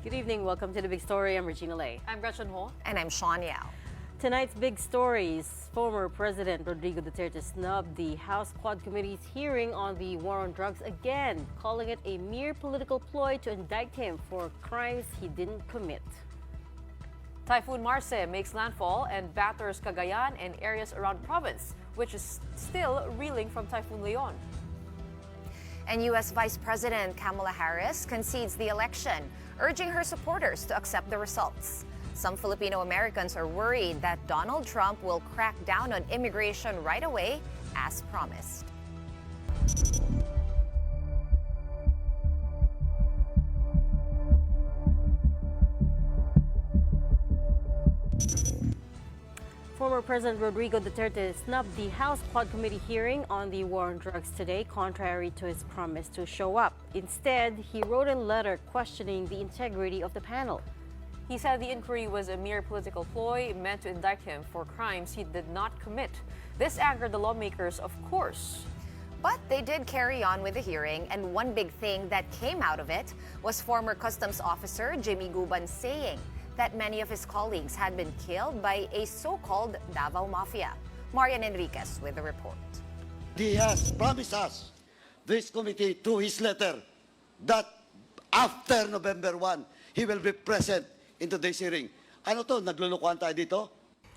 Good evening. Welcome to The Big Story. I'm Regina Lay. I'm Gretchen Ho. And I'm Shawn Yao. Tonight's big stories: former President Rodrigo Duterte snubbed the House Quad Committee's hearing on the war on drugs again, calling it a mere political ploy to indict him for crimes he didn't commit. Typhoon Marce makes landfall and batters Cagayan and areas around province, which is still reeling from Typhoon Leon. And U.S. Vice President Kamala Harris concedes the election, urging her supporters to accept the results. Some Filipino Americans are worried that Donald Trump will crack down on immigration right away, as promised. Former President Rodrigo Duterte snubbed the House Quad Committee hearing on the war on drugs today, contrary to his promise to show up. Instead, he wrote a letter questioning the integrity of the panel. He said the inquiry was a mere political ploy meant to indict him for crimes he did not commit. This angered the lawmakers, of course. But they did carry on with the hearing, and one big thing that came out of it was former Customs Officer Jimmy Guban saying that many of his colleagues had been killed by a so-called Davao Mafia. Marian Enriquez with the report. He has promised us, this committee, through his letter, that after November 1, he will be present in today's hearing. Ano to? Naglulukuhan tayo dito?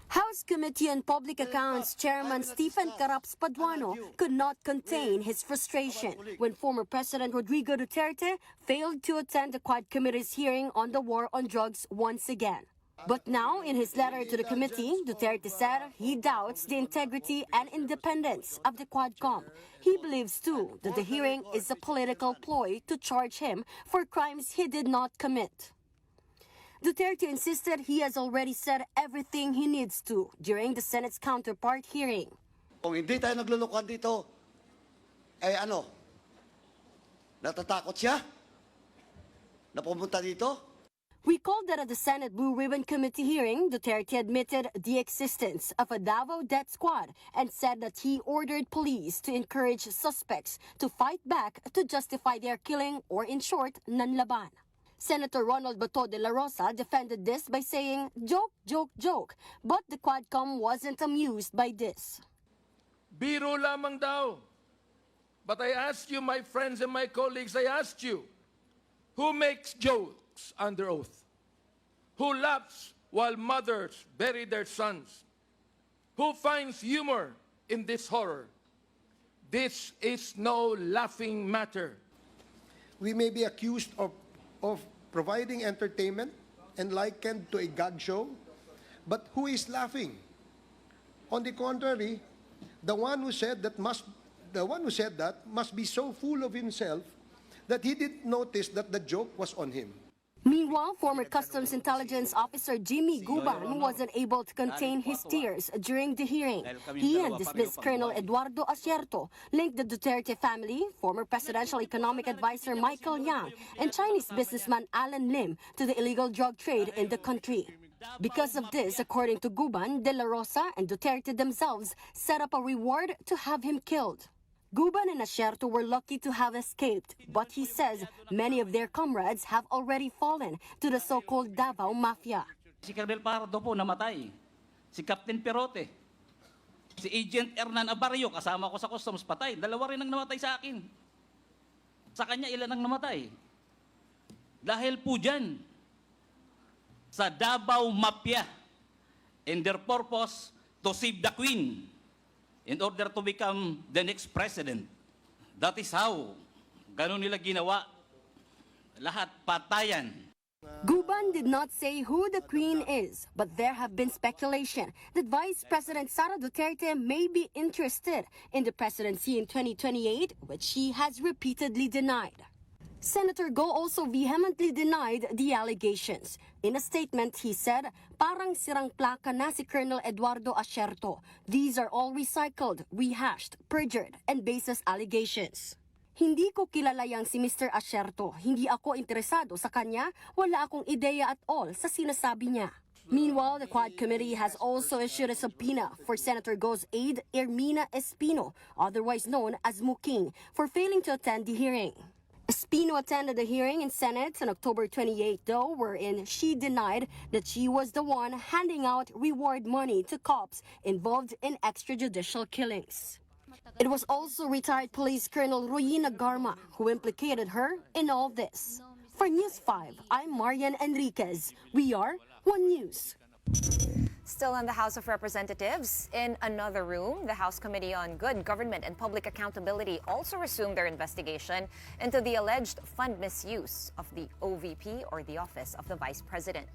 House Committee on Public Accounts Chairman Stephen Caraps Paduano could not contain his frustration when former President Rodrigo Duterte failed to attend the Quad Committee's hearing on the war on drugs once again. But now, in his letter to the committee, Duterte said he doubts the integrity and independence of the Quadcom. He believes, too, that the hearing is a political ploy to charge him for crimes he did not commit. Duterte insisted he has already said everything he needs to during the Senate's counterpart hearing. Kung hindi tayo naglulukuhan dito, natatakot siya na pumunta dito? Recall that at the Senate Blue Ribbon Committee hearing, Duterte admitted the existence of a Davao death squad and said that he ordered police to encourage suspects to fight back to justify their killing, or in short, nanlaban. Senator Ronald Bato de la Rosa defended this by saying, joke, joke, joke, but the Quadcom wasn't amused by this. Biro lamang daw. But I ask you, my friends and my colleagues, I ask you, who makes jokes under oath? Who laughs while mothers bury their sons? Who finds humor in this horror? This is no laughing matter. We may be accused of providing entertainment and likened to a gag show, but who is laughing? On the contrary, the one who said that must be so full of himself that he didn't notice that the joke was on him. Meanwhile, former Customs Intelligence Officer Jimmy Guban wasn't able to contain his tears during the hearing. He and dismissed Colonel Eduardo Acierto linked the Duterte family, former Presidential Economic Advisor Michael Yang, and Chinese businessman Alan Lim to the illegal drug trade in the country. Because of this, according to Guban, De La Rosa and Duterte themselves set up a reward to have him killed. Guban and Acierto were lucky to have escaped, but he says many of their comrades have already fallen to the so-called Davao Mafia. Si Colonel Pardo po namatay, si Captain Perote, si Agent Hernan Abarrio, kasama ko sa customs, patay. Dalawa rin ang namatay sa akin. Sa kanya, ilan ang namatay? Dahil po dyan, sa Davao Mafia, and their purpose to save the Queen in order to become the next president. That is how, ganun nila ginawa, lahat patayan. Guban did not say who the Queen is, but there have been speculation that Vice President Sara Duterte may be interested in the presidency in 2028, which she has repeatedly denied. Senator Go also vehemently denied the allegations. In a statement, he said, parang sirang plaka na si Colonel Eduardo Acierto. These are all recycled, rehashed, perjured, and baseless allegations. Hindi ko kilala yang si Mr. Acierto. Hindi ako interesado sa kanya. Wala akong ideya at all sa sinasabi niya. Meanwhile, the Quad Committee has also issued a subpoena for Senator Go's aide, Ermina Espino, otherwise known as Muking, for failing to attend the hearing. Espino attended the hearing in Senate on October 28, though, wherein she denied that she was the one handing out reward money to cops involved in extrajudicial killings. It was also retired Police Colonel Regina Garma who implicated her in all this. For News 5, I'm Marian Enriquez. We are One News. Still in the House of Representatives, in another room, the House Committee on Good Government and Public Accountability also resumed their investigation into the alleged fund misuse of the OVP, or the Office of the Vice President.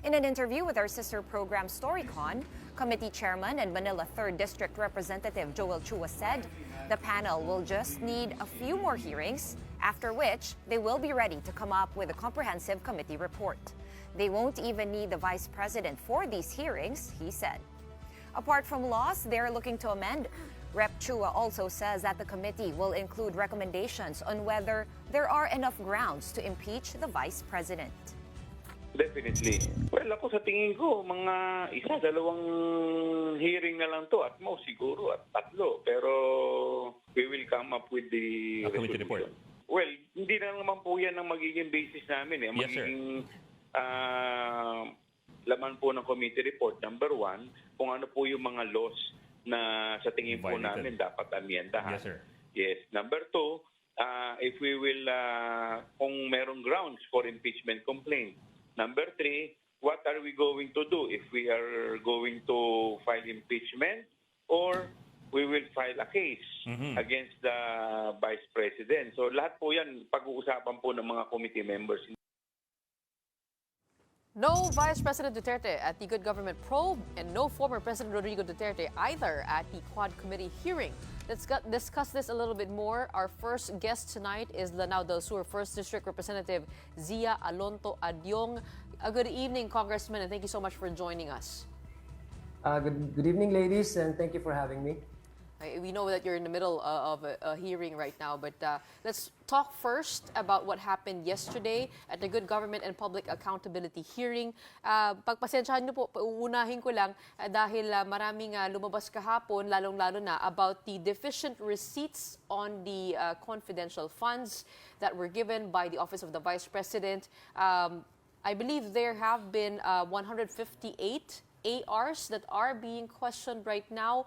In an interview with our sister program Storycon, Committee Chairman and Manila 3rd District Representative Joel Chua said the panel will just need a few more hearings, after which they will be ready to come up with a comprehensive committee report. They won't even need the Vice President for these hearings, he said. Apart from laws they're looking to amend, Rep. Chua also says that the committee will include recommendations on whether there are enough grounds to impeach the Vice President. Definitely. Well, ako sa tingin ko, mga dalawang hearing na lang to at most siguro at tatlo. Pero we will come up with the committee report. Well, hindi na naman po yan ang magiging basis namin. Yes, sir. Magiging laman po ng committee report, number 1, kung ano po yung mga laws na sa tingin po namin dapat amyendahan. Yes, sir. Yes. Number 2, if we will, kung merong grounds for impeachment complaint. Number 3, what are we going to do if we are going to file impeachment or we will file a case against the Vice President. So lahat po yan pag-uusapan po ng mga committee members. No Vice President Duterte at the Good Government probe, and no former President Rodrigo Duterte either at the Quad Committee hearing. Let's discuss this a little bit more. Our first guest tonight is Lanao del Sur 1st District Representative Zia Alonto Adyong. Good evening, Congressman, and thank you so much for joining us. Good evening, ladies, and thank you for having me. We know that you're in the middle of a hearing right now, but let's talk first about what happened yesterday at the Good Government and Public Accountability hearing. Pagpasensyahan niyo po, uunahin ko lang dahil maraming lumabas kahapon, lalong-lalo na about the deficient receipts on the confidential funds that were given by the Office of the Vice President. I believe there have been 158 ARs that are being questioned right now.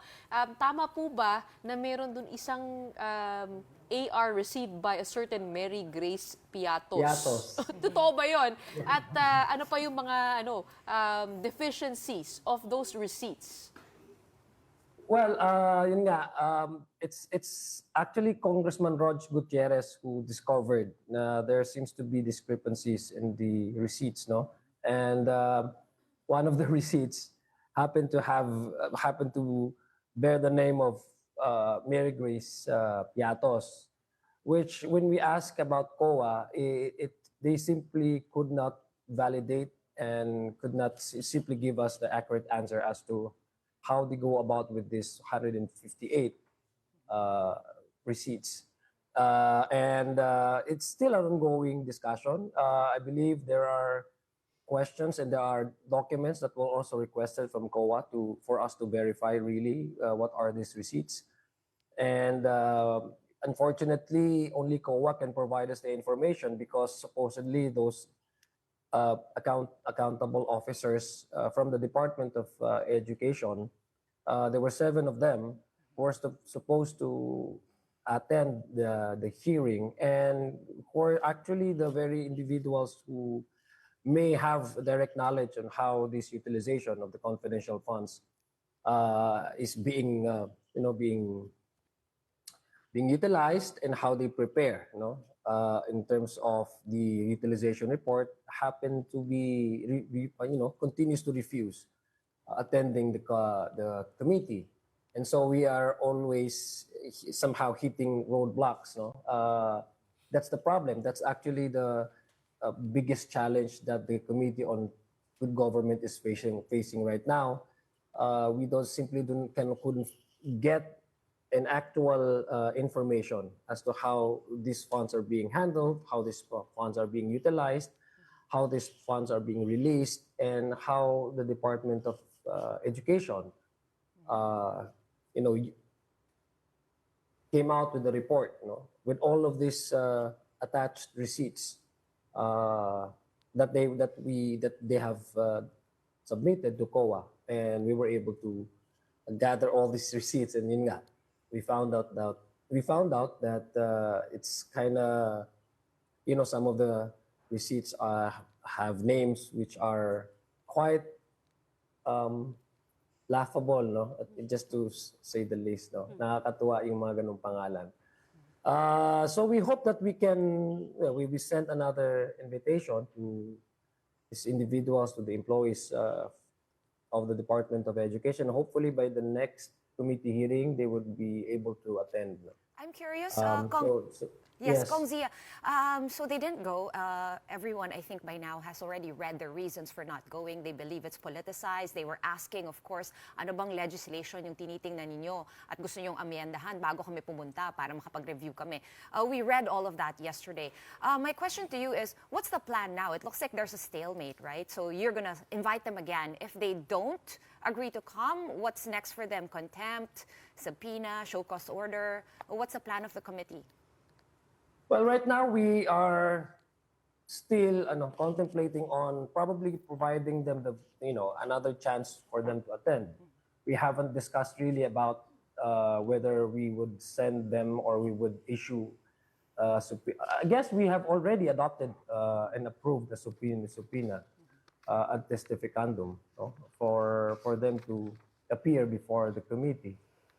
Tama po ba na meron dun isang AR received by a certain Mary Grace Piatos? Totoo ba yun? At ano pa yung mga deficiencies of those receipts? Well, yun nga, it's actually Congressman Rog Gutierrez who discovered na there seems to be discrepancies in the receipts, no? And one of the receipts happened to bear the name of Mary Grace Piatos, which when we ask about COA, they simply could not validate and could not simply give us the accurate answer as to how they go about with this 158 receipts. And it's still an ongoing discussion. I believe there are questions and there are documents that were also requested from COA for us to verify really what are these receipts. And unfortunately, only COA can provide us the information because supposedly those accountable officers from the Department of Education, there were 7 of them who were supposed to attend the hearing and were actually the very individuals who may have direct knowledge on how this utilization of the confidential funds is being utilized and how they prepare, in terms of the utilization report, happen to be, continues to refuse attending the committee. And so we are always somehow hitting roadblocks. That's the problem. That's actually the biggest challenge that the Committee on Good Government is facing right now. We couldn't get an actual information as to how these funds are being handled, how these funds are being utilized, how these funds are being released, and how the Department of Education, came out with the report, with all of these attached receipts that they have submitted to COA, and we were able to gather all these receipts, and yun nga, we found out that it's kind of, some of the receipts have names which are quite laughable, no? Just to say the least, no? Nakakatuwa yung mga ganung pangalan. So we hope that we can, we sent another invitation to these individuals, to the employees of the Department of Education. Hopefully by the next committee hearing, they would be able to attend. I'm curious, Yes. Kong Zia. So they didn't go. Everyone, I think, by now has already read the reasons for not going. They believe it's politicized. They were asking, of course, ano bang legislation yung tinitingnan ninyo at gusto nyong amyendahan bago kami pumunta para makapag-review kami. We read all of that yesterday. My question to you is, what's the plan now? It looks like there's a stalemate, right? So you're going to invite them again. If they don't agree to come, what's next for them? Contempt, subpoena, show cause order? What's the plan of the committee? Well, right now we are still contemplating on probably providing them another chance for them to attend. We haven't discussed really about whether we would send them or we would issue I guess we have already adopted and approved the subpoena ad testificandum, for them to appear before the committee.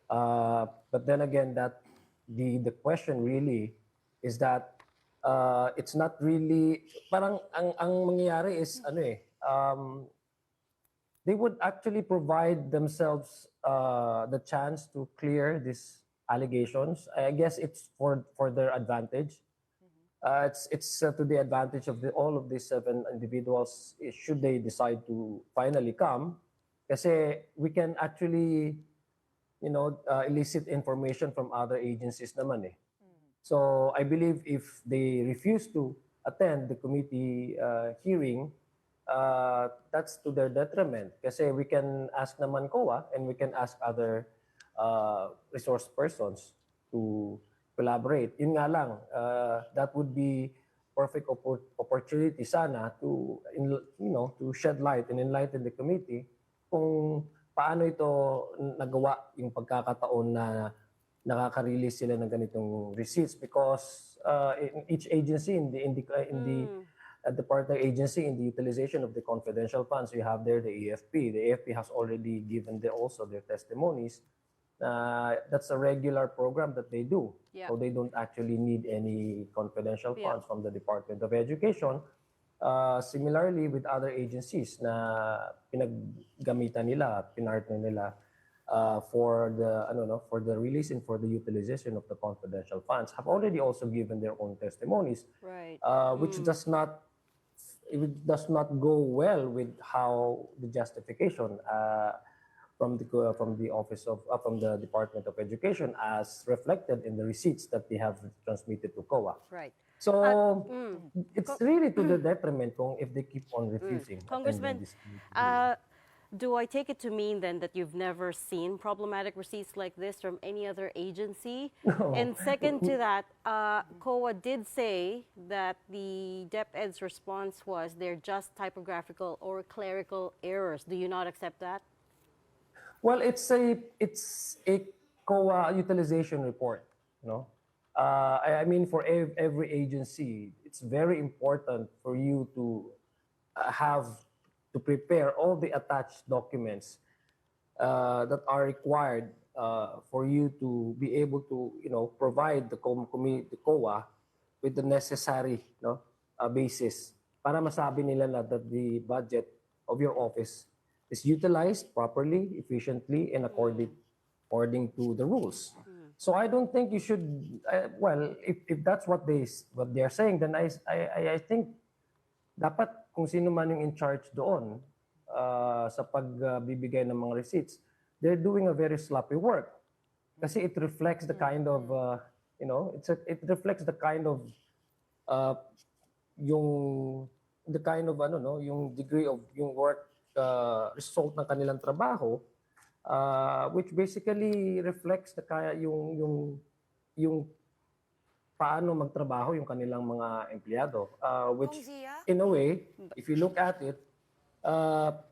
But then again, that the question really is that it's not really, parang ang mangyayari is they would actually provide themselves the chance to clear these allegations. I guess it's for their advantage. It's to the advantage of all of these 7 individuals, should they decide to finally come, kasi we can actually elicit information from other agencies naman eh. So I believe if they refuse to attend the committee hearing, that's to their detriment. Kasi we can ask naman COA and we can ask other resource persons to collaborate. Yun nga lang, that would be perfect opportunity sana to shed light and enlighten the committee kung paano ito nagawa yung pagkakataon na nakaka-release sila ng ganitong receipts, because in each agency, in the partner agency, in the utilization of the confidential funds, you have there the AFP. The AFP has already given also their testimonies. That's a regular program that they do. Yeah. So they don't actually need any confidential funds from the Department of Education. Similarly with other agencies na pinaggamitan nila, pinartner nila for the release and for the utilization of the confidential funds, have already also given their own testimonies, Right. which does not go well with how the justification from the office of from the Department of Education as reflected in the receipts that they have transmitted to COA. Right. So it's really to the detriment if they keep on refusing. Congressman, attending this meeting. do I take it to mean then that you've never seen problematic receipts like this from any other agency? No. And second to that, COA did say that the DepEd's response was they're just typographical or clerical errors. Do you not accept that? Well, it's a COA utilization report, I mean, for every agency, it's very important for you to prepare all the attached documents that are required for you to be able to, provide the COA with the necessary basis para masabi nila na that the budget of your office is utilized properly, efficiently, and according to the rules. So I don't think you should. If that's what they are saying, then I think dapat kung sino man yung in charge doon sa pagbibigay ng mga receipts, they're doing a very sloppy work. Kasi it reflects the kind of it reflects the kind of yung degree of yung work result ng kanilang trabaho, which basically reflects yung paano magtrabaho yung kanilang mga empleyado, which Kong Zia? in a way, if you look at it,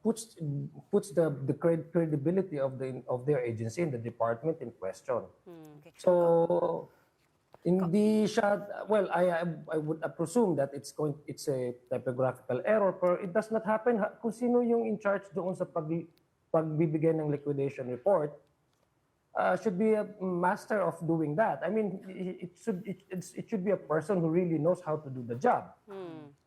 puts the credibility of their agency and the department in question. Okay. So hindi siya, well, I would presume that it's a typographical error, pero it does not happen. Kung sino yung in charge doon sa pagbibigay ng liquidation report, should be a master of doing that. I mean, it should be a person who really knows how to do the job.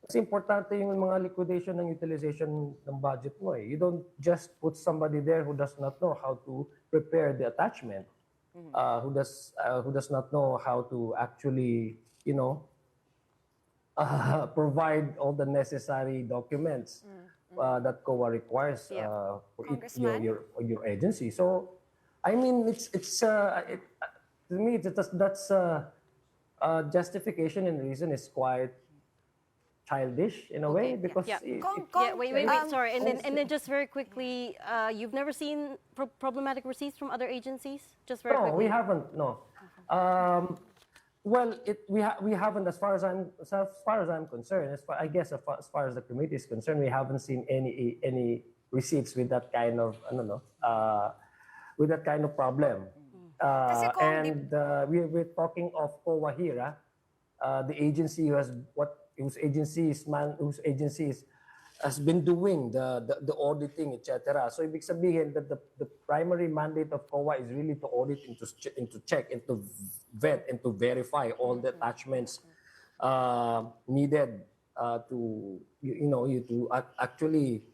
Kasi importante yung mga liquidation ng utilization ng budget mo eh. You don't just put somebody there who does not know how to prepare the attachment, who does not know how to actually, provide all the necessary documents that COA requires for Congressman? your agency. So, I mean, to me, that's justification and reason is quite childish in a way because Yeah. Kong, Wait, sorry. And then just very quickly, you've never seen problematic receipts from other agencies? Just very no, quickly. we haven't. No. Well, we haven't as far as I'm concerned. I guess as far as the committee is concerned, we haven't seen any receipts with that kind of with that kind of problem. Kasi Kong, And we're talking of COA here, the agency whose agency has been doing the auditing, etc. So ibig sabihin that the primary mandate of COA is really to audit and to check and to vet and to verify all the attachments needed to actually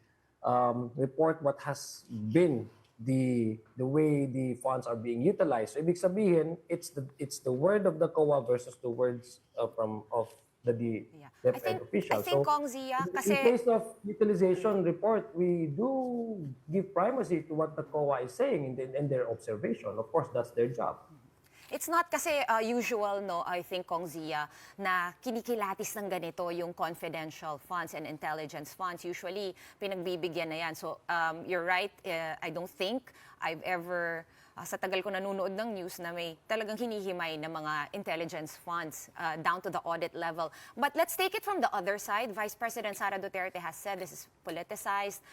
report what has been the way the funds are being utilized. So ibig sabihin, it's the word of the COA versus the words of the DepEd official. I think Kong Zia, In kasi case of utilization report, we do give primacy to what the COA is saying in their observation. Of course, that's their job. it's not kasi usual, no, I think, Kong Zia, na kinikilatis ng ganito yung confidential funds and intelligence funds. Usually, pinagbibigyan na yan. So, you're right. I don't think I've ever, sa tagal ko nanonood ng news, na may talagang hinihimay na mga intelligence funds down to the audit level. But let's take it from the other side. Vice President Sara Duterte has said this is politicized.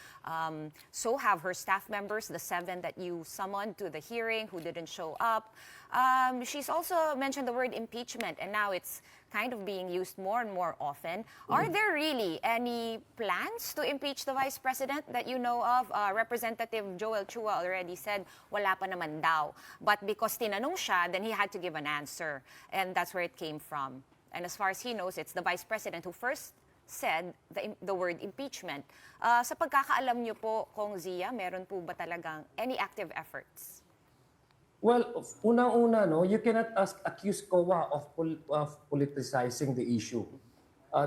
So have her staff members, the 7 that you summoned to the hearing who didn't show up. She's also mentioned the word impeachment, and now it's kind of being used more and more often. Are there really any plans to impeach the Vice President that you know of? Representative Joel Chua already said wala pa naman daw. But because tinanong siya, then he had to give an answer. And that's where it came from. And as far as he knows, it's the Vice President who first said the word impeachment. Sa pagkakaalam niyo po, Kong Zia, meron po ba talagang any active efforts? Well, unang-una, no, you cannot accuse COA of politicizing the issue.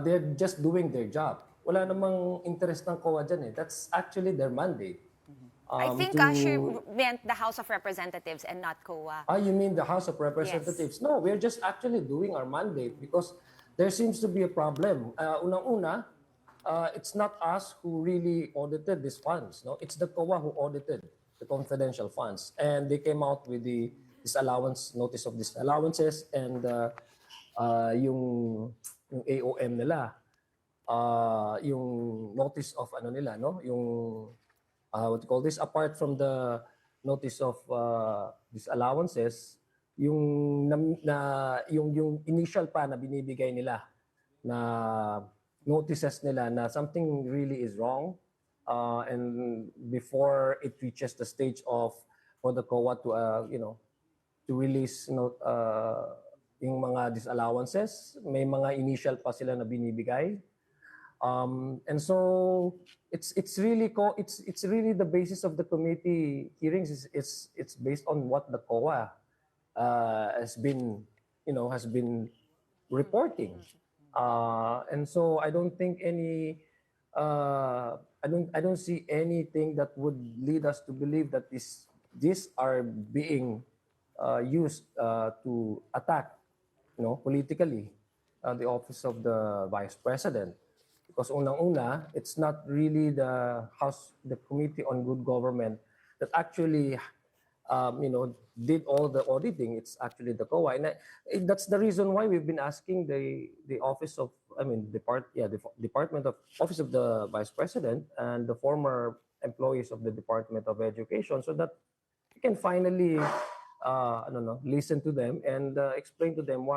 They're just doing their job. Wala namang interest ng COA dyan eh. That's actually their mandate. I think she meant the House of Representatives and not COA. You mean the House of Representatives? Yes. No, we're just actually doing our mandate because there seems to be a problem. Unang-una, it's not us who really audited these funds. No, it's the COA who audited the confidential funds, and they came out with the disallowance notice of disallowances and yung AOM nila, yung notice of ano nila, no, yung what you call this, apart from the notice of disallowances, yung yung initial pa na binibigay nila na notices nila na something really is wrong. And before it reaches the stage of for the COA to to release yung mga disallowances, may mga initial pa sila na binibigay, and so it's really the basis of the committee hearings. It's based on what the COA has been reporting, and so I don't think I don't see anything that would lead us to believe that these are being used to attack, politically, the office of the Vice President. Because unang-una, it's not really the Committee on Good Government that actually, did all the auditing, it's actually the COA. And that's the reason why we've been asking the office of, I mean, Department of Office of the Vice President and the former employees of the Department of Education, so that we can finally, I don't know, listen to them and explain to them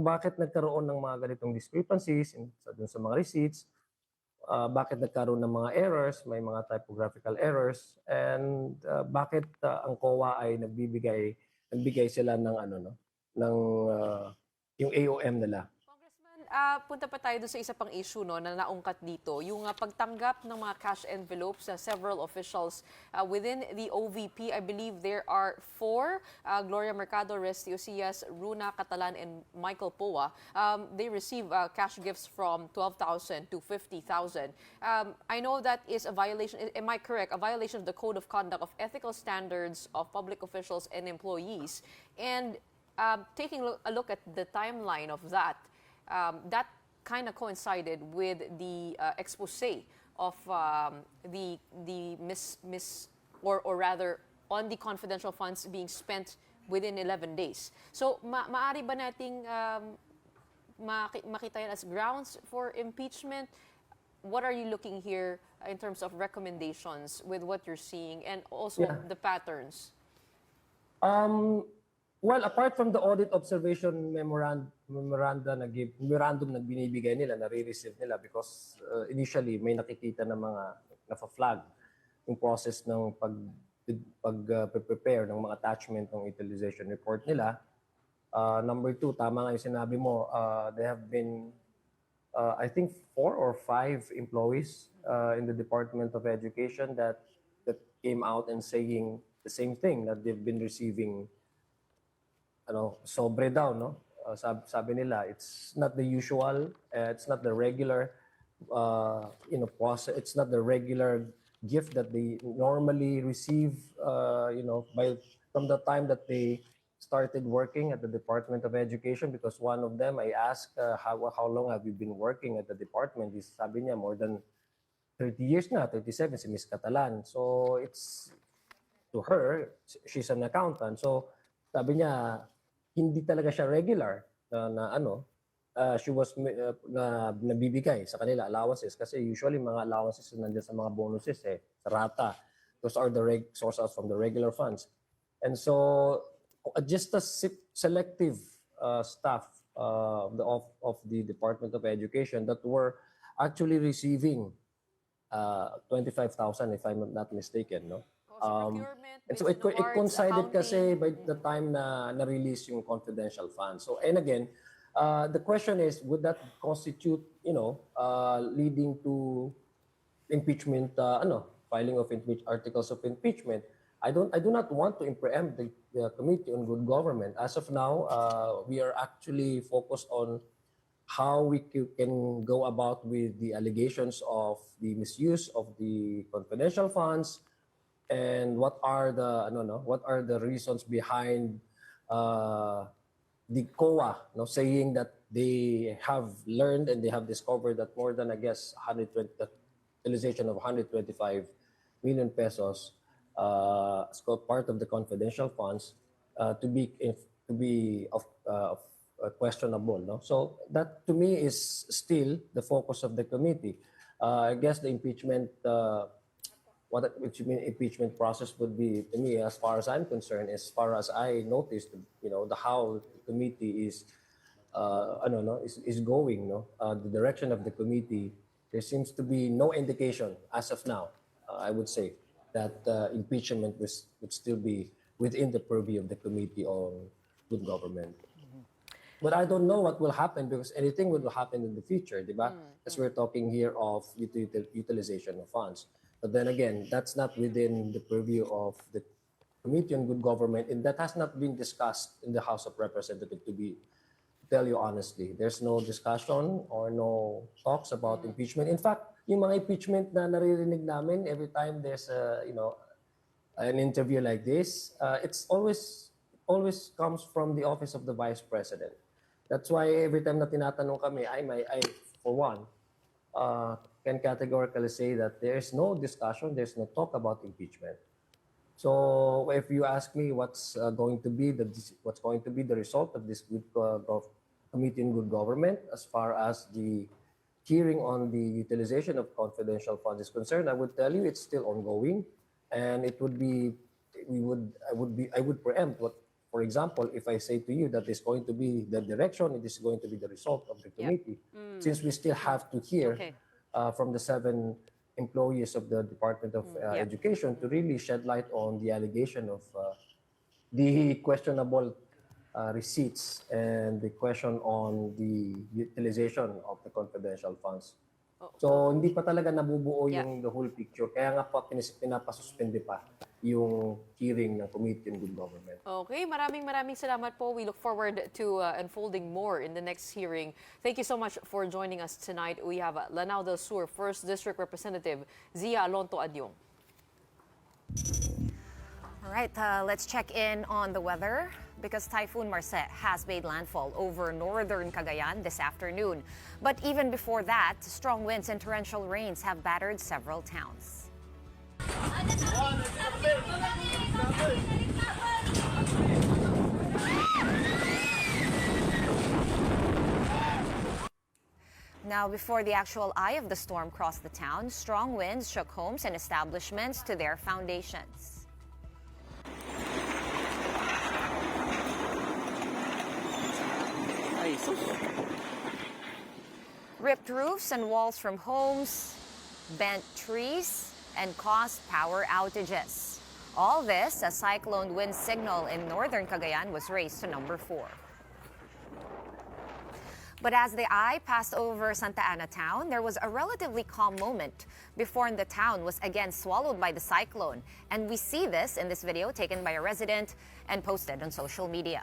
bakit nagkaroon ng mga ganitong discrepancies dun sa mga receipts, bakit nagkaroon ng mga errors, may mga typographical errors, and bakit ang COA ay nagbigay sila ng ng yung AOM nila. Punta pa tayo doon sa isa pang issue na naungkat dito, yung pagtanggap ng mga cash envelopes sa several officials within the OVP. I believe there are 4, Gloria Mercado, Resty Osias, Runa Catalan, and Michael Poa. They receive cash gifts from 12,000 to 50,000. I know that is a violation, am I correct, a violation of the Code of Conduct of Ethical Standards of Public Officials and Employees. And taking a look at the timeline of that, that kind of coincided with the expose of the or rather on the confidential funds being spent within 11 days. So maaari ba nating makita yan as grounds for impeachment? What are you looking here in terms of recommendations with what you're seeing and also the patterns? Well, apart from the audit observation memorandum na binibigay nila, nare-receive nila, because initially may nakikita na mga nafa-flag yung process ng pag-prepare ng mga attachment ng utilization report nila. Number 2, tama nga yung sinabi mo, there have been, I think 4 or 5 employees in the Department of Education that came out and saying the same thing, that they've been receiving sobre daw, no? Sabi nila, it's not the usual, it's not the regular, process, it's not the regular gift that they normally receive, from the time that they started working at the Department of Education. Because one of them, I asked, how long have you been working at the department? Sabi niya, more than 30 years na, 37, si Miss Catalan. So it's, to her, she's an accountant. So sabi niya, hindi talaga siya regular she was nabibigay sa kanila allowances, kasi usually mga allowances nandiyan sa mga bonuses sa rata. Those are the sources from the regular funds. And so just a selective staff of the Department of Education that were actually receiving 25,000, if I'm not mistaken, no? And so it coincided kasi by the time na na-release yung confidential funds. So, and again, the question is, would that constitute, leading to impeachment, filing of articles of impeachment? I do not want to preempt the Committee on Good Government. As of now, we are actually focused on how we can go about with the allegations of the misuse of the confidential funds, and what are the reasons behind the COA saying that they have learned and they have discovered that more than, I guess, utilization of 125 million pesos as part of the confidential funds to be questionable. No? So that to me is still the focus of the committee. I guess the impeachment impeachment process would be, to me, as far as I'm concerned, as far as I noticed, how the committee is going, the direction of the committee, there seems to be no indication as of now, I would say, that impeachment would still be within the purview of the Committee on Good Government. But I don't know what will happen, because anything will happen in the future, diba? Because we're talking here of utilization of funds. But then again, that's not within the purview of the Committee on Good Government, and that has not been discussed in the House of Representatives, to tell you honestly. There's no discussion or no talks about impeachment. In fact, yung mga impeachment na naririnig namin every time there's an interview like this, it's always comes from the office of the Vice President. That's why every time na tinatanong kami, I for one, can categorically say that there is no discussion, there's no talk about impeachment. So if you ask me what's going to be the result of this committee on good government as far as the hearing on the utilization of confidential funds is concerned, I would tell you it's still ongoing, and it would be I would preempt what, for example, if I say to you that it's going to be the direction, it is going to be the result of the committee, since we still have to hear Okay. from the 7 employees of the Department of Education to really shed light on the allegation of the questionable receipts and the question on the utilization of the confidential funds. So hindi pa talaga nabubuo yung the whole picture. Kaya nga pa pinapasuspende pa yung hearing ng Committee on Good Government. Okay, maraming salamat po. We look forward to unfolding more in the next hearing. Thank you so much for joining us tonight. We have Lanao del Sur 1st District Representative Zia Alonto Adyong. All right, let's check in on the weather because Typhoon Marce has made landfall over northern Cagayan this afternoon. But even before that, strong winds and torrential rains have battered several towns. Now, before the actual eye of the storm crossed the town, strong winds shook homes and establishments to their foundations. Ripped roofs and walls from homes, bent trees, and caused power outages. All this as cyclone wind signal in northern Cagayan was raised to number 4. But as the eye passed over Santa Ana town, there was a relatively calm moment before the town was again swallowed by the cyclone. And we see this in this video taken by a resident and posted on social media.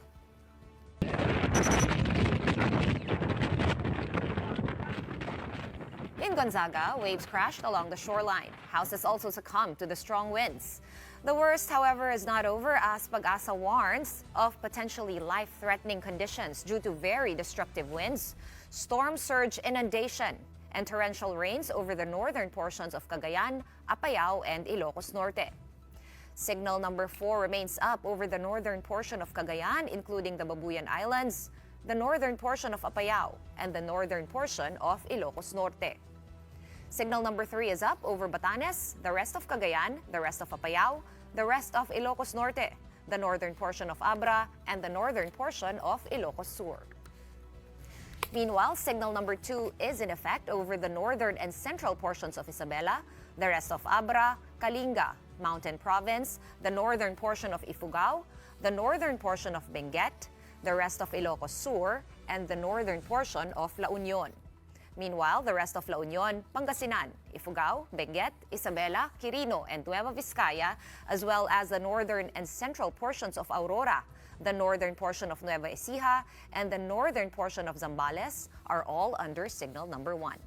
In Gonzaga, waves crashed along the shoreline. Houses also succumbed to the strong winds. The worst, however, is not over as Pag-asa warns of potentially life-threatening conditions due to very destructive winds, storm surge inundation, and torrential rains over the northern portions of Cagayan, Apayao, and Ilocos Norte. Signal number 4 remains up over the northern portion of Cagayan, including the Babuyan Islands, the northern portion of Apayao, and the northern portion of Ilocos Norte. Signal number 3 is up over Batanes, the rest of Cagayan, the rest of Apayao, the rest of Ilocos Norte, the northern portion of Abra, and the northern portion of Ilocos Sur. Meanwhile, signal number 2 is in effect over the northern and central portions of Isabela, the rest of Abra, Kalinga, Mountain Province, the northern portion of Ifugao, the northern portion of Benguet, the rest of Ilocos Sur, and the northern portion of La Union. Meanwhile, the rest of La Union, Pangasinan, Ifugao, Benguet, Isabela, Quirino, and Nueva Vizcaya, as well as the northern and central portions of Aurora, the northern portion of Nueva Ecija, and the northern portion of Zambales are all under signal number 1.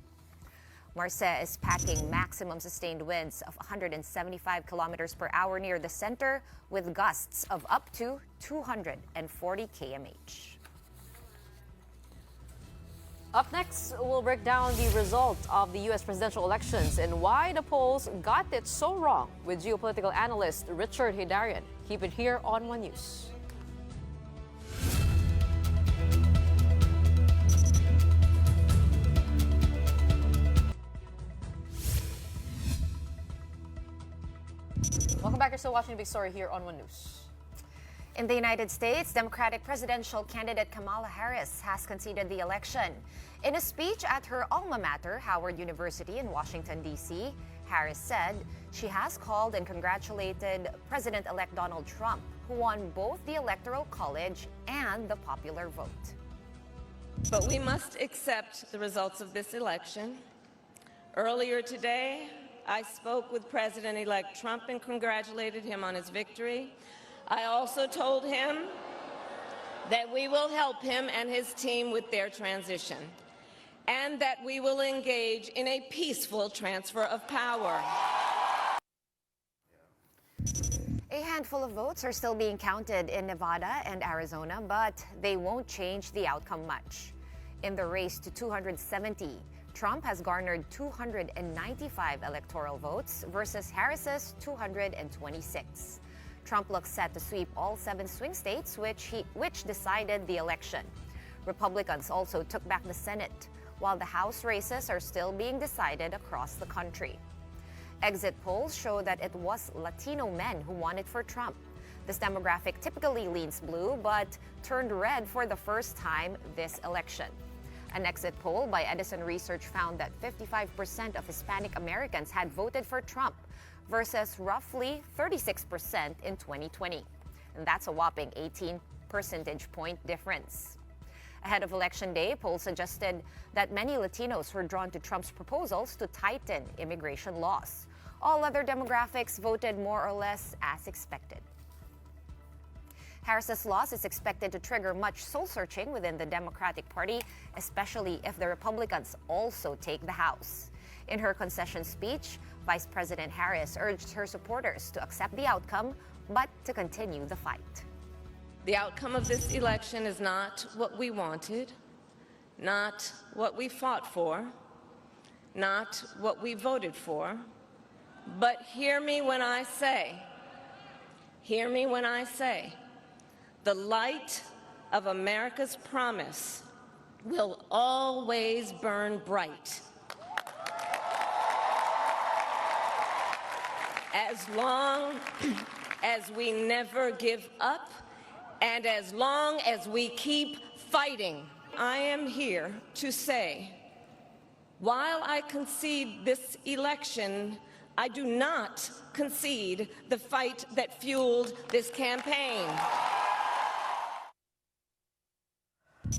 Marce is packing maximum sustained winds of 175 kilometers per hour near the center with gusts of up to 240 kmh. Up next, we'll break down the result of the U.S. presidential elections and why the polls got it so wrong with geopolitical analyst Richard Hidarian. Keep it here on One News. Welcome back. You're still watching the big story here on One News. In the United States, Democratic presidential candidate Kamala Harris has conceded the election. In a speech at her alma mater, Howard University in Washington, D.C., Harris said she has called and congratulated President-elect Donald Trump, who won both the Electoral College and the popular vote. But we must accept the results of this election. Earlier today, I spoke with President-elect Trump and congratulated him on his victory. I also told him that we will help him and his team with their transition and that we will engage in a peaceful transfer of power. A handful of votes are still being counted in Nevada and Arizona, but they won't change the outcome much. In the race to 270, Trump has garnered 295 electoral votes versus Harris's 226. Trump looks set to sweep all 7 swing states, which decided the election. Republicans also took back the Senate, while the House races are still being decided across the country. Exit polls show that it was Latino men who won it for Trump. This demographic typically leans blue, but turned red for the first time this election. An exit poll by Edison Research found that 55% of Hispanic Americans had voted for Trump versus roughly 36% in 2020. And that's a whopping 18 percentage point difference. Ahead of Election Day, polls suggested that many Latinos were drawn to Trump's proposals to tighten immigration laws. All other demographics voted more or less as expected. Harris's loss is expected to trigger much soul-searching within the Democratic Party, especially if the Republicans also take the House. In her concession speech, Vice President Harris urged her supporters to accept the outcome, but to continue the fight. The outcome of this election is not what we wanted, not what we fought for, not what we voted for, but hear me when I say, the light of America's promise will always burn bright. As long as we never give up and as long as we keep fighting. I am here to say, while I concede this election, I do not concede the fight that fueled this campaign.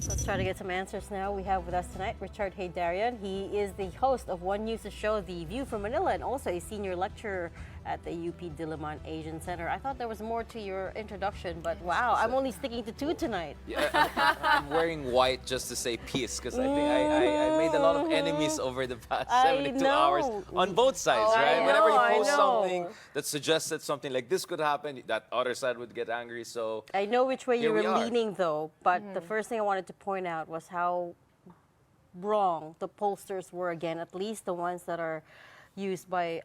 Let's try to get some answers now. We have with us tonight Richard Haydarian. He is the host of One News' show, The View from Manila, and also a senior lecturer at the UP Diliman Asian Center. I thought there was more to your introduction, but wow, I'm only sticking to 2 tonight. Yeah, I'm wearing white just to say peace because I think I made a lot of enemies over the past 72 hours on both sides, right? Whenever you post something that suggested something like this could happen, that other side would get angry. So I know which way you here were we are. leaning, though, but the first thing I wanted to point out was how wrong the pollsters were again, at least the ones that are used by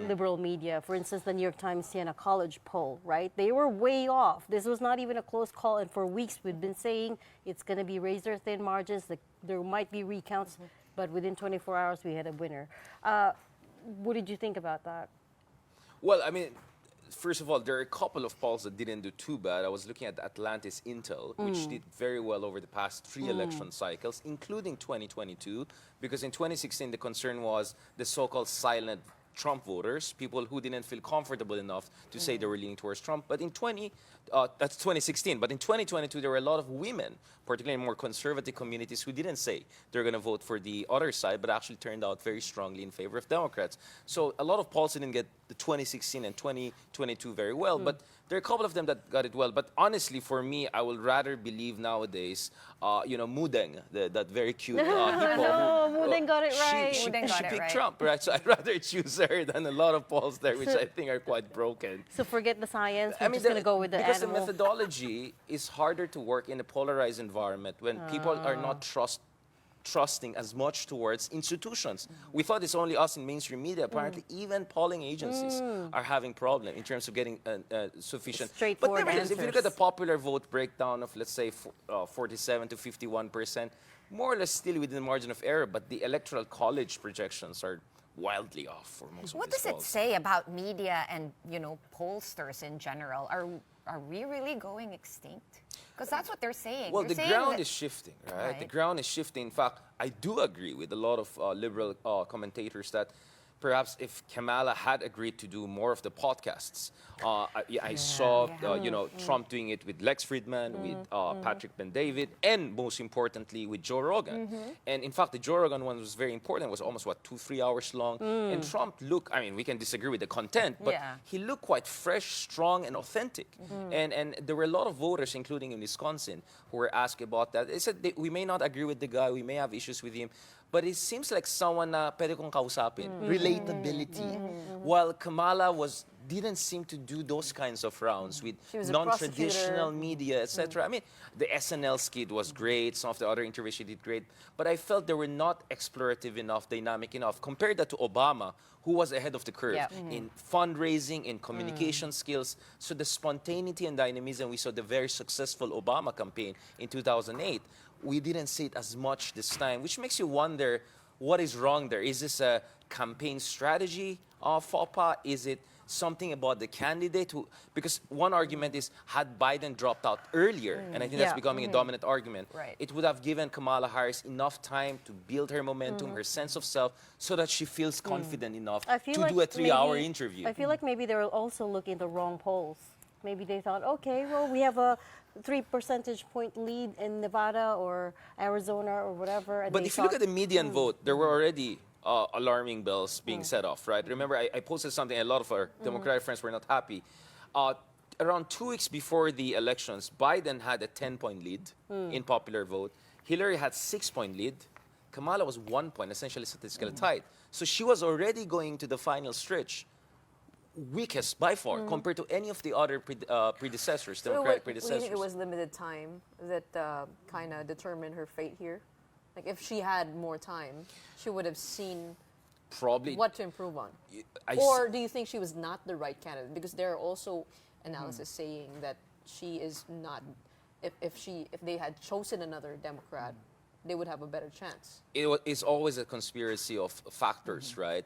liberal media. For instance, the New York Times Siena College poll, right? They were way off. This was not even a close call, and for weeks we've been saying it's going to be razor-thin margins, there might be recounts, but within 24 hours we had a winner. What did you think about that? Well, I mean, first of all, there are a couple of polls that didn't do too bad. I was looking at Atlantis Intel, which did very well over the past 3 election cycles, including 2022, because in 2016, the concern was the so-called silent Trump voters, people who didn't feel comfortable enough to say they were leaning towards Trump. But in that's 2016. But in 2022, there were a lot of women, particularly in more conservative communities, who didn't say they're going to vote for the other side, but actually turned out very strongly in favor of Democrats. So a lot of polls didn't get the 2016 and 2022 very well, but there are a couple of them that got it well. But honestly, for me, I would rather believe nowadays, Mudeng, that very cute hippo. Mudeng got it right. She Mudeng got it picked right. Trump, right? So I'd rather choose her than a lot of polls there, which I think are quite broken. So forget the science, we're just going to go with the because animal. the methodology is harder to work in a polarized environment when people are not trusting as much towards institutions. We thought it's only us in mainstream media. Apparently, even polling agencies are having problem in terms of getting sufficient. Straightforward But nevertheless, if you look at the answers. popular vote breakdown of, let's say, 47 to 51%, more or less still within the margin of error, but the electoral college projections are wildly off for most What of these does it polls. say about media and, pollsters in general? Are we really going extinct? Because that's what they're saying. Well, They're the saying ground that- is shifting, right? Right. The ground is shifting. In fact, I do agree with a lot of liberal commentators that perhaps if Kamala had agreed to do more of the podcasts, I saw Trump doing it with Lex Fridman, with Patrick Ben-David, and most importantly with Joe Rogan. And in fact, the Joe Rogan one was very important. It was almost 2-3 hours long. And Trump looked, I mean, we can disagree with the content, but he looked quite fresh, strong, and authentic. And there were a lot of voters, including in Wisconsin, who were asked about that. They said we may not agree with the guy, we may have issues with him, but it seems like someone na pwede kong kausapin. Relatability. While Kamala didn't seem to do those kinds of rounds with was a non-traditional prosecutor. media, etc. I mean, the SNL skit was great. Some of the other interviews she did great. But I felt they were not explorative enough, dynamic enough. Compared that to Obama, who was ahead of the curve Yeah. in fundraising, in communication skills. So the spontaneity and dynamism, we saw the very successful Obama campaign in 2008. We didn't see it as much this time, which makes you wonder what is wrong there. Is this a campaign strategy faux pas? Is it something about the candidate who, because one argument is had Biden dropped out earlier, and I think that's Yeah. becoming a dominant argument, Right. it would have given Kamala Harris enough time to build her momentum, her sense of self, so that she feels confident enough I feel to like do a 3-hour maybe- interview. I feel like maybe they were also looking at the wrong polls. Maybe they thought, okay, well, we have a 3 percentage point lead in Nevada or Arizona or whatever. And But they if you look thought, at the median vote, there were already alarming bells being set off, right? Remember, I posted something, a lot of our Democratic friends were not happy. Around 2 weeks before the elections, Biden had a 10-point lead in popular vote. Hillary had 6-point lead. Kamala was 1 point, essentially statistically tied. So she was already going to the final stretch, weakest by far, compared to any of the other predecessors, Democratic Do you predecessors. think it was limited time that kind of determined her fate here? Like if she had more time, she would have seen Probably. what to improve on. Or do you think she was not the right candidate? Because there are also analysis saying that she is not. If they had chosen another Democrat, they would have a better chance. It's always a conspiracy of factors, right?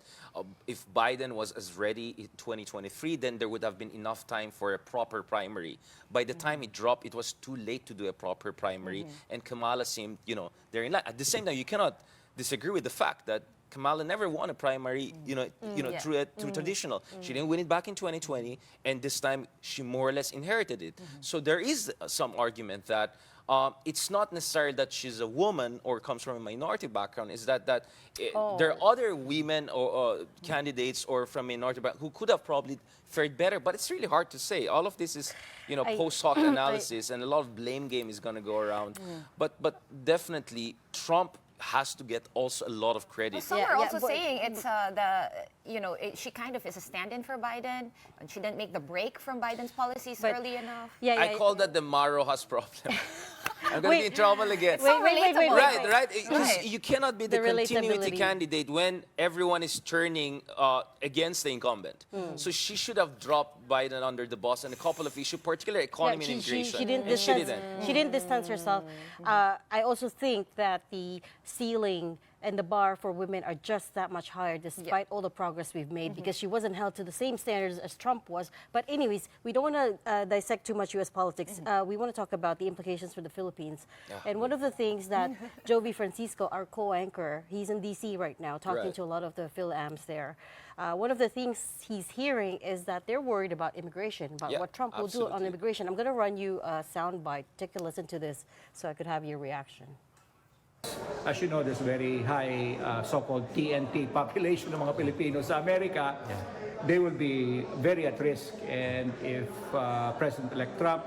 If Biden was as ready in 2023, then there would have been enough time for a proper primary. By the time it dropped, it was too late to do a proper primary, and Kamala seemed, they're in line. At the same time, you cannot disagree with the fact that Kamala never won a primary, through traditional. She didn't win it back in 2020, and this time she more or less inherited it. So there is some argument that it's not necessarily that she's a woman or comes from a minority background. Is that there are other women or candidates or from minority background who could have probably fared better, but it's really hard to say. All of this is, post hoc analysis, and a lot of blame game is going to go around. But definitely Trump has to get also a lot lot of credit. Well, some are also saying it's she kind of is a stand-in for Biden, and she didn't make the break from Biden's policies early enough. I call that the Maro has problem. I'm going to be in trouble again. Wait. Right. Because you cannot be the continuity relatability. candidate when everyone is turning against the incumbent. So she should have dropped Biden under the bus on a couple of issues, particularly economy and immigration. She didn't distance herself. I also think that the ceiling and the bar for women are just that much higher despite all the progress we've made because she wasn't held to the same standards as Trump was. But anyways, we don't want to dissect too much U.S. politics. We want to talk about the implications for the Philippines. And one of the things that Jovi Francisco, our co-anchor, he's in D.C. right now talking to a lot of the Phil-Ams there. One of the things he's hearing is that they're worried about immigration, about what Trump will do on immigration. I'm going to run you a soundbite. Take a listen to this so I could have your reaction. As you know, there's very high so-called TNT population ng mga Filipinos sa Amerika. They will be very at risk. And if President-elect Trump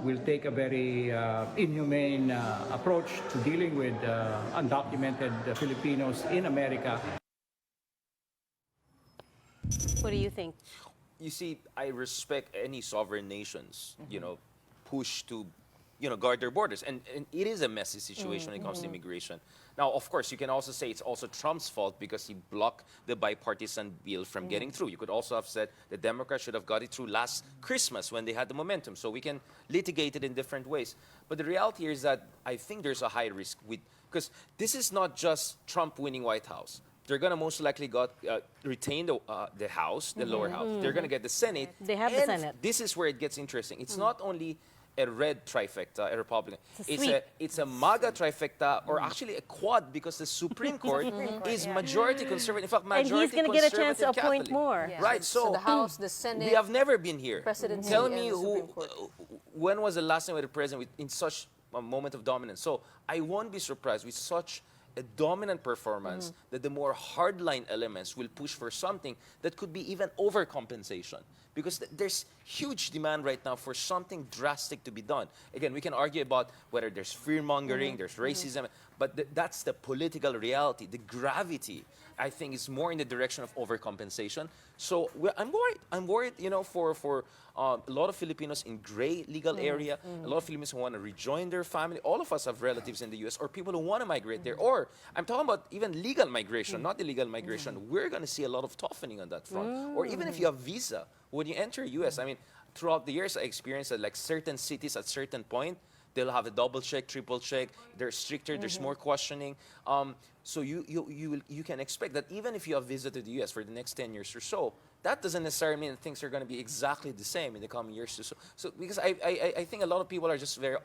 will take a very inhumane approach to dealing with undocumented Filipinos in America. What do you think? You see, I respect any sovereign nations, push to guard their borders. And it is a messy situation when it comes to immigration. Now, of course, you can also say it's also Trump's fault because he blocked the bipartisan bill from getting through. You could also have said the Democrats should have got it through last Christmas when they had the momentum. So we can litigate it in different ways. But the reality here is that I think there's a high risk because this is not just Trump winning White House. They're going to most likely retain the House, the lower house. They're going to get the Senate. They have the Senate. This is where it gets interesting. It's not only a red trifecta, a Republican. It's a MAGA trifecta, or actually a quad, because the Supreme Court is majority conservative. In fact, majority and he's going to get a chance to appoint Catholic. more. Yeah. Right. So the House, the Senate. We have never been here. Presidency Tell and me the Supreme Court. when was the last time we had a president in such a moment of dominance? So I won't be surprised with such a dominant performance, that the more hardline elements will push for something that could be even overcompensation. Because there's huge demand right now for something drastic to be done. Again, we can argue about whether there's fear-mongering, there's racism, but that's the political reality. The gravity, I think, is more in the direction of overcompensation. So I'm worried. I'm worried, for a lot of Filipinos in gray legal area, a lot of Filipinos who want to rejoin their family. All of us have relatives in the U.S. or people who want to migrate there. Or I'm talking about even legal migration, not illegal migration. We're going to see a lot of toughening on that front. Or even if you have visa, when you enter U.S., I mean, throughout the years, I experienced that like certain cities at certain point, they'll have a double check, triple check. They're stricter. There's more questioning. So you can expect that even if you have visited the U.S. for the next 10 years or so, that doesn't necessarily mean that things are going to be exactly the same in the coming years or so. So because I think a lot of people are just very,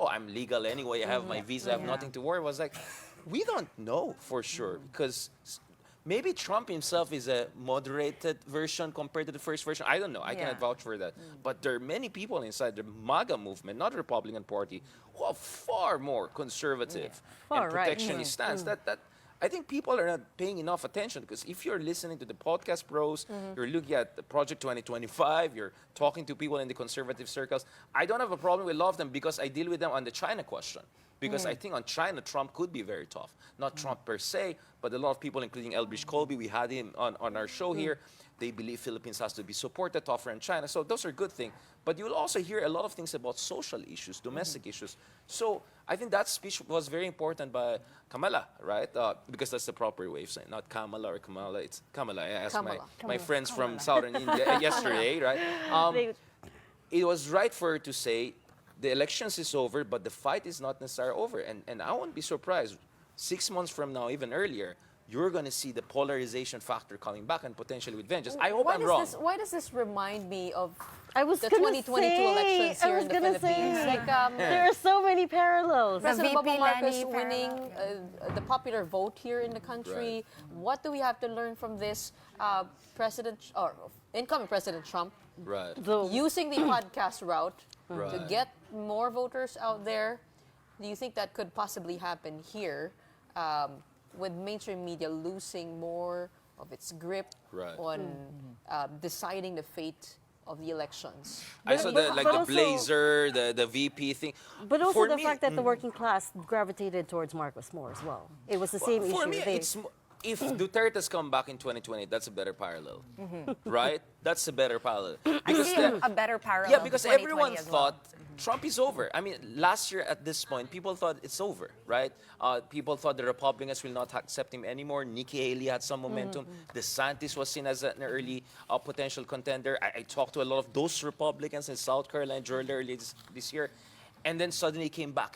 I'm legal anyway. I have my visa. I have nothing to worry about. It's like, we don't know for sure because maybe Trump himself is a moderated version compared to the first version. I don't know. I cannot vouch for that. But there are many people inside the MAGA movement, not the Republican Party, who are far more conservative and protectionist stance. That I think people are not paying enough attention because if you're listening to the podcast pros, you're looking at the Project 2025, you're talking to people in the conservative circles. I don't have a problem with all of them because I deal with them on the China question. Because I think on China, Trump could be very tough. Not Trump per se, but a lot of people, including Elbridge Colby, we had him on our show here. They believe Philippines has to be supported tougher than China. So those are good things. But you will also hear a lot of things about social issues, domestic issues. So I think that speech was very important by Kamala, right? Because that's the proper way of saying it. Not Kamala or Kamala, it's Kamala. I asked my friends from southern India yesterday, right? It was right for her to say, the elections is over, but the fight is not necessarily over. And I won't be surprised, 6 months from now, even earlier, you're going to see the polarization factor coming back and potentially with vengeance. I hope I'm wrong. Why does this remind me of the 2022 elections here in the Philippines? There are so many parallels. President Bongbong Marcos winning the popular vote here in the country. Right. What do we have to learn from this? Incoming President Trump using the podcast route to get more voters out there. Do you think that could possibly happen here with mainstream media losing more of its grip on deciding the fate of the elections? I saw the blazer, the VP thing. But also the fact that the working class gravitated towards Marcos more as well. It was the same issue. For me, if Duterte's come back in 2020, that's a better parallel, right? That's a better parallel. I see a better parallel. Yeah, because everyone thought Trump is over. I mean, last year at this point, people thought it's over, right? People thought the Republicans will not accept him anymore. Nikki Haley had some momentum. DeSantis was seen as an early potential contender. I talked to a lot of those Republicans in South Carolina, Georgia earlier this year. And then suddenly came back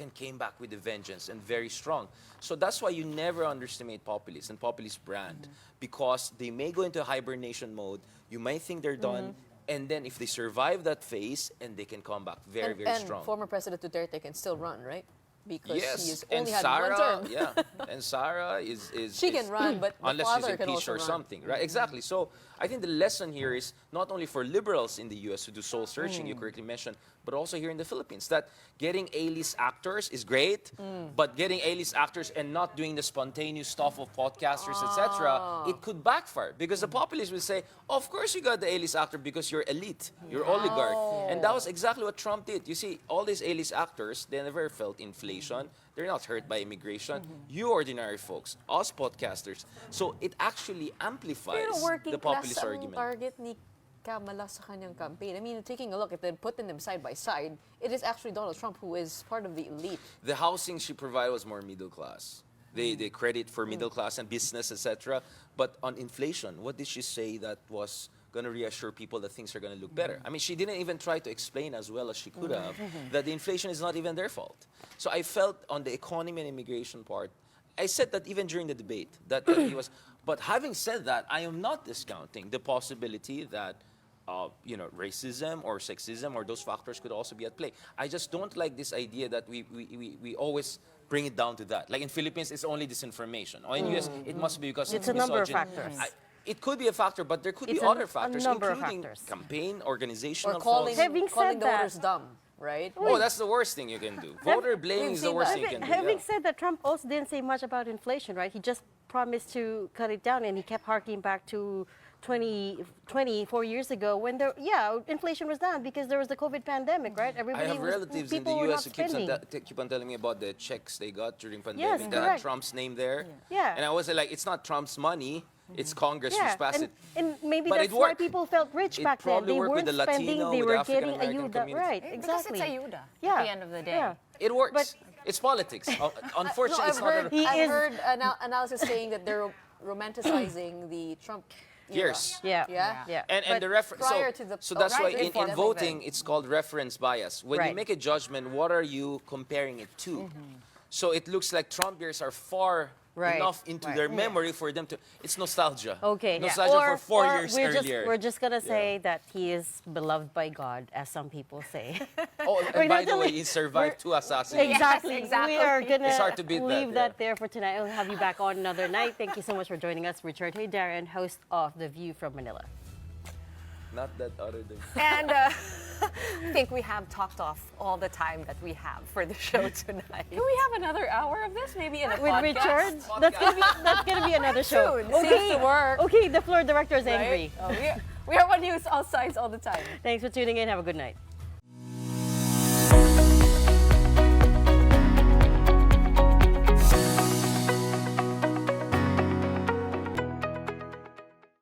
with a vengeance and very strong. So that's why you never underestimate populists and populist brand because they may go into hibernation mode. You might think they're done. And then if they survive that phase, and they can come back very strong. And former President Duterte can still run, right? Because yes, he's only had one term. And Sarah is she can run, but the unless father she's can impeached also or run. something, right? Exactly. So I think the lesson here is not only for liberals in the U.S. who do soul searching, you correctly mentioned, but also here in the Philippines, that getting A-list actors is great, but getting A-list actors and not doing the spontaneous stuff of podcasters, etc., it could backfire because the populists will say, of course you got the A-list actor because you're elite, you're oligarch. And that was exactly what Trump did. You see, all these A-list actors, they never felt inflation. They're not hurt by immigration. You ordinary folks, us podcasters. So it actually amplifies the populist argument. Target ni Kamala sa kanyang campaign. I mean, taking a look at them, putting them side by side, it is actually Donald Trump who is part of the elite. The housing she provided was more middle class. They credit for middle class and business, etc. But on inflation, what did she say that was going to reassure people that things are going to look better? I mean, she didn't even try to explain as well as she could have that the inflation is not even their fault. So I felt on the economy and immigration part, I said that even during the debate, that he was. But having said that, I am not discounting the possibility that racism or sexism or those factors could also be at play. I just don't like this idea that we always bring it down to that. Like in Philippines, it's only disinformation. Or in US, it must be because it's a number of factors. It could be a factor, but there could be other factors, including campaign, organizational or calling Having said the voters dumb. right? Oh, that's the worst thing you can do. Voter blaming is the worst thing you can do. Having yeah. said that, Trump also didn't say much about inflation, right? He just promised to cut it down, and he kept harking back to 4 years ago when inflation was down because there was the COVID pandemic, right? I have relatives in the people were U.S. not who spending. keep on telling me about the checks they got during Yes, pandemic that had correct. Trump's name there. Yeah. And I was like, it's not Trump's money. It's Congress who's passed it. And maybe But that's it why worked. people felt rich It back then. probably They worked with weren't the spending, Latino, they with were the getting African-American ayuda. community. Right, Because exactly. it's ayuda Yeah. at the end of the day. Yeah. It works. But- It's politics. Unfortunately, it's not. I've heard analysis saying that they're romanticizing the Trump era. Years. Yeah. And the reference. prior to the- So that's right, why right, in for them voting, even. it's called reference bias. When you Right. make a judgment, what are you comparing it to? So it looks like Trump years are far Right. enough into their memory for them to. It's nostalgia. Okay. Nostalgia for 4 years we're earlier. we're just gonna say that he is beloved by God, as some people say. Oh, We're and by not the way, doing- he survived 2 assassinations. Exactly. exactly. We are gonna It's hard to beat that, leave yeah. that there for tonight. We'll have you back on another night. Thank you so much for joining us, Richard Darren, host of The View from Manila. Not that other than. And I think we have talked off all the time that we have for the show tonight. Do we have another hour of this? Maybe in a With podcast? Richard, that's gonna be another show. Soon. Seems to work. Okay, the floor director is Right? angry. Oh, we are on news all sides all the time. Thanks for tuning in. Have a good night.